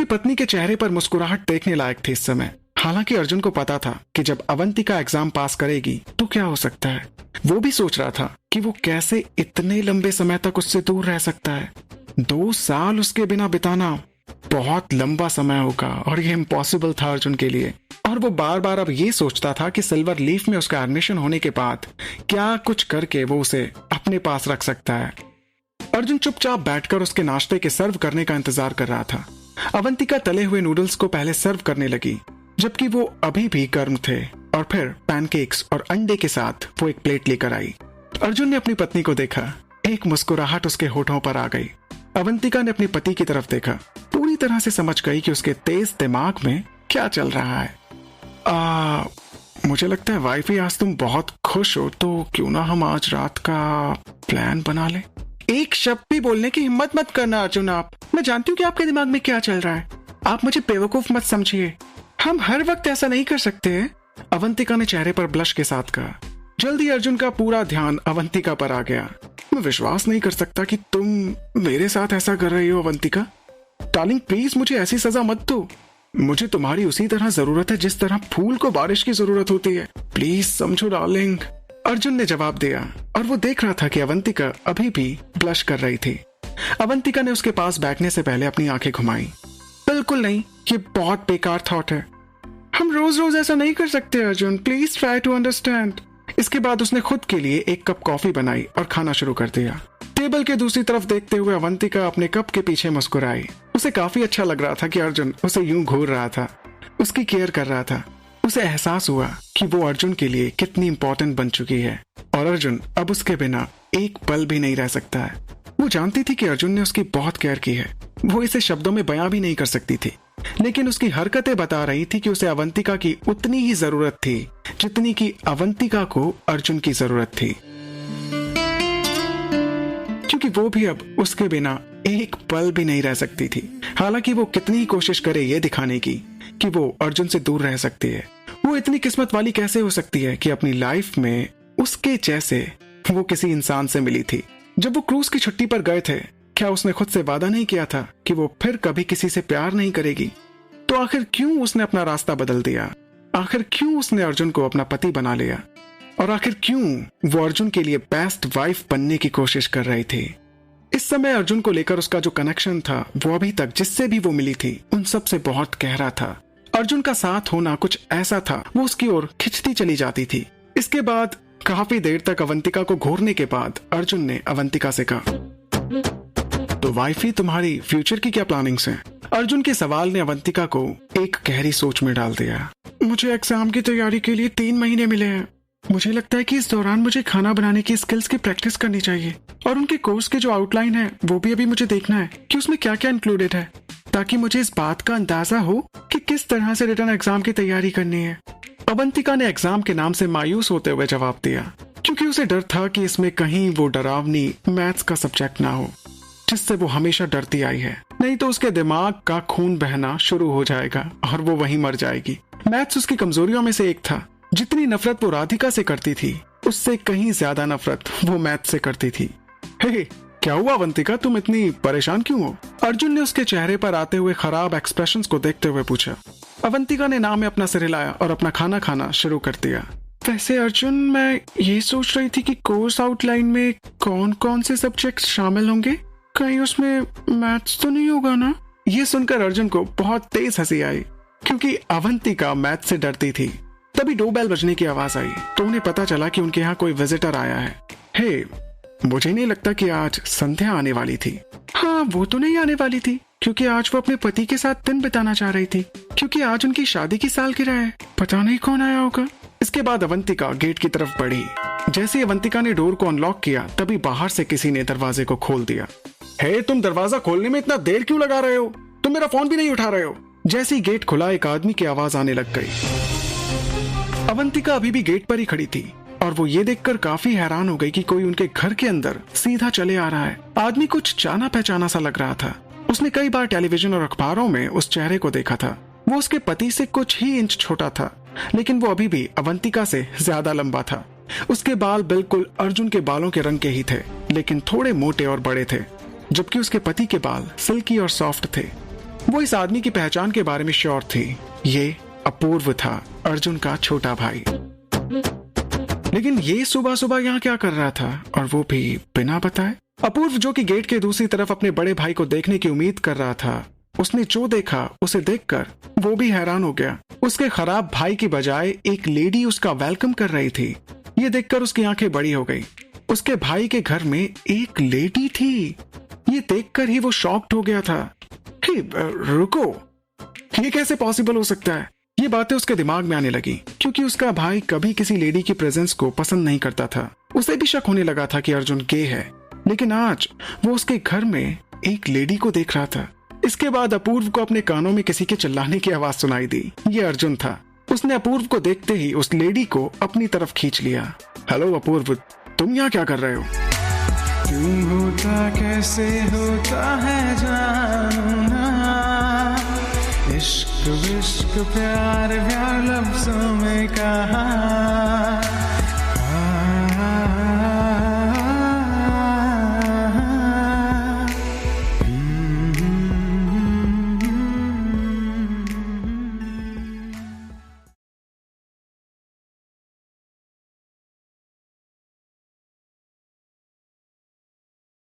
पत्नी के चेहरे पर मुस्कुराहट देखने लायक थी इस समय। हालांकि अर्जुन को पता था कि जब अवंतिका एग्जाम पास करेगी तो क्या हो सकता है। वो भी सोच रहा था कि वो कैसे इतने लंबे समय तक उससे दूर रह सकता है। 2 साल उसके बिना बिताना बहुत लंबा समय होगा और ये इम्पॉसिबल था अर्जुन के लिए। और वो बार बार अब ये सोचता था कि सिल्वर लीफ में उसका एडमिशन होने के बाद क्या कुछ करके वो उसे अपने पास रख सकता है। अर्जुन चुपचाप बैठकर उसके नाश्ते के सर्व करने का इंतजार कर रहा था। अवंतिका तले हुए नूडल्स को पहले सर्व करने लगी, जबकि वो अभी भी गर्म थे, और फिर पैनकेक्स और अंडे के साथ वो एक प्लेट लेकर आई। अर्जुन ने अपनी पत्नी को देखा, एक मुस्कुराहट उसके होठों पर आ गई। अवंतिका ने अपने पति की तरफ देखा, पूरी तरह से समझ गई कि उसके तेज दिमाग में क्या चल रहा है। मुझे लगता है वाइफी आज तुम बहुत खुश हो, तो क्यों ना हम आज रात का प्लान बना लें। एक शब्द भी बोलने की हिम्मत मत करना अर्जुन। मैं जानती हूँ कि आपके दिमाग में क्या चल रहा है। आप मुझे बेवकूफ मत समझिए, हम हर वक्त ऐसा नहीं कर सकते। अवंतिका ने चेहरे पर ब्लश के साथ कहा। जल्दी अर्जुन का पूरा ध्यान अवंतिका पर आ गया। मैं विश्वास नहीं कर सकता कि तुम मेरे साथ ऐसा कर रही हो अवंतिका। डार्लिंग प्लीज मुझे ऐसी सजा मत दो। मुझे तुम्हारी उसी तरह जरूरत है जिस तरह फूल को बारिश की जरूरत होती है। प्लीज समझो डार्लिंग। अर्जुन ने जवाब दिया, और वो देख रहा था कि अवंतिका अभी भी ब्लश कर रही थी। अवंतिका ने उसके पास बैठने से पहले अपनी आंखें घुमाई। बिल्कुल नहीं, ये बहुत बेकार थॉट है। हम रोज रोज ऐसा नहीं कर सकते Arjun, please try to understand. इसके बाद उसने खुद के लिए एक कप कॉफी बनाई और खाना शुरू कर दिया। टेबल के दूसरी तरफ देखते हुए अवंतिका अपने कप के पीछे मुस्कुराई। उसे काफी अच्छा लग रहा था कि अर्जुन उसे यूं घूर रहा था, उसकी केयर कर रहा था। उसे एहसास हुआ कि वो अर्जुन के लिए कितनी इंपॉर्टेंट बन चुकी है, और अर्जुन अब उसके बिना एक पल भी नहीं रह सकता है। वो जानती थी कि अर्जुन ने उसकी बहुत केयर की है। वो इसे शब्दों में बयां भी नहीं कर सकती थी, लेकिन उसकी हरकतें बता रही थी कि उसे अवंतिका की उतनी ही जरूरत थी जितनी कि अवंतिका को अर्जुन की जरूरत थी, क्योंकि वो भी अब उसके बिना एक पल भी नहीं रह सकती थी। हालांकि वो कितनी ही कोशिश करे ये दिखाने की कि वो अर्जुन से दूर रह सकती है। वो इतनी किस्मत वाली कैसे हो सकती है कि अपनी लाइफ में उसके जैसे वो किसी इंसान से मिली थी। जब वो क्रूज की छुट्टी पर गए थे, क्या उसने खुद से वादा नहीं किया था कि वो फिर कभी किसी से प्यार नहीं करेगी? तो आखिर क्यों उसने अपना रास्ता बदल दिया? आखिर क्यों उसने अर्जुन को अपना पति बना लिया? और आखिर क्यों वो अर्जुन के लिए बेस्ट वाइफ बनने की कोशिश कर रही थी? इस समय अर्जुन को लेकर उसका जो कनेक्शन था, वो अभी तक जिससे भी वो मिली थी उन सब से बहुत गहरा था। अर्जुन का साथ होना कुछ ऐसा था, वो उसकी ओर खिंचती चली जाती थी। इसके बाद काफी देर तक अवंतिका को घूरने के बाद अर्जुन ने अवंतिका से कहा, तो वाइफी तुम्हारी फ्यूचर की क्या प्लानिंग्स हैं? अर्जुन के सवाल ने अवंतिका को एक गहरी सोच में डाल दिया। मुझे एग्जाम की तैयारी के लिए 3 महीने मिले हैं। मुझे लगता है कि इस दौरान मुझे खाना बनाने की स्किल्स की प्रैक्टिस करनी चाहिए, और उनके कोर्स के जो आउटलाइन है वो भी अभी मुझे देखना है कि उसमें क्या क्या इंक्लूडेड है, ताकि मुझे इस बात का अंदाजा हो कि किस तरह से रिटर्न एग्जाम की तैयारी करनी है। अवंतिका ने एग्जाम के नाम से मायूस होते हुए जवाब दिया, क्योंकि उसे डर था कि इसमें कहीं वो डरावनी मैथ्स का सब्जेक्ट ना हो जिससे वो हमेशा डरती आई है। नहीं तो उसके दिमाग का खून बहना शुरू हो जाएगा और वो वहीं मर जाएगी। मैथ्स उसकी कमजोरियों में से एक था। जितनी नफरत वो राधिका से करती थी, उससे कहीं ज्यादा नफरत वो मैथ्स से करती थी। हे, क्या हुआ अवंतिका, तुम इतनी परेशान क्यों हो? अर्जुन ने उसके चेहरे पर आते हुए खराब एक्सप्रेशंस को देखते हुए पूछा। अवंतिका ने नाम में अपना सिर हिलाया और अपना खाना खाना शुरू कर दिया। वैसे अर्जुन, मैं ये सोच रही थी कि कोर्स आउटलाइन में कौन कौन से सब्जेक्ट शामिल होंगे, कहीं उसमें मैथ्स तो नहीं होगा ना? ये सुनकर अर्जुन को बहुत तेज हंसी आई, क्योंकि अवंतिका मैथ्स से डरती थी। तभी डोरबेल बजने की आवाज आई, तो उन्हें पता चला कि उनके यहाँ कोई विजिटर आया है। हे, मुझे नहीं लगता कि आज संध्या आने वाली थी। हाँ, वो तो नहीं आने वाली थी, क्योंकि आज वो अपने पति के साथ दिन बिताना चाह रही थी, क्योंकि आज उनकी शादी की सालगिरह है। पता नहीं कौन आया होगा। इसके बाद अवंतिका गेट की तरफ बढ़ी। जैसे अवंतिका ने डोर को अनलॉक किया, तभी बाहर से किसी ने दरवाजे को खोल दिया। हे, तुम दरवाजा खोलने में इतना देर क्यों लगा रहे हो? तुम मेरा फोन भी नहीं उठा रहे हो। जैसे ही गेट खुला, एक आदमी की आवाज आने लग गई। अवंतिका अभी भी गेट पर ही खड़ी थी, और वो ये देखकर काफी हैरान हो गई कि कोई उनके घर के अंदर सीधा चले आ रहा है। आदमी कुछ जाना पहचाना सा लग रहा था। उसने कई बार टेलीविजन और अखबारों में उस चेहरे को देखा था। वो उसके पति से कुछ ही इंच छोटा था, लेकिन वो अभी भी अवंतिका से ज्यादा लंबा था। उसके बाल बिल्कुल अर्जुन के बालों के रंग के ही थे, लेकिन थोड़े मोटे और बड़े थे, जबकि उसके पति के बाल सिल्की और सॉफ्ट थे। वो इस आदमी की पहचान के बारे में श्योर थी। ये अपूर्व था, अर्जुन का छोटा भाई। लेकिन ये सुबह सुबह यहाँ क्या कर रहा था, और वो भी बिना बताए? अपूर्व, जो कि गेट के दूसरी तरफ अपने बड़े भाई को देखने की उम्मीद कर रहा था, उसने जो देखा उसे देखकर वो भी हैरान हो गया। उसके खराब भाई की बजाय एक लेडी उसका वेलकम कर रही थी। ये देखकर उसकी आंखें बड़ी हो गई। उसके भाई के घर में एक लेडी थी। ये देखकर ही वो शॉक्ड हो गया था। रुको, ये कैसे पॉसिबल हो सकता है? ये बातें उसके दिमाग में आने लगी, क्योंकि उसका भाई कभी किसी लेडी की प्रेजेंस को पसंद नहीं करता था। उसे भी शक होने लगा था कि अर्जुन गे है, लेकिन आज वो उसके घर में एक लेडी को देख रहा था। इसके बाद अपूर्व को अपने कानों में किसी के चिल्लाने की आवाज सुनाई दी। ये अर्जुन था। उसने अपूर्व को देखते ही उस लेडी को अपनी तरफ खींच लिया। हेलो अपूर्व, तुम यहाँ क्या कर रहे हो? क्यों होता कैसे होता है जानू ना, इश्क विश्क प्यार प्यार लफ्जों में कहा।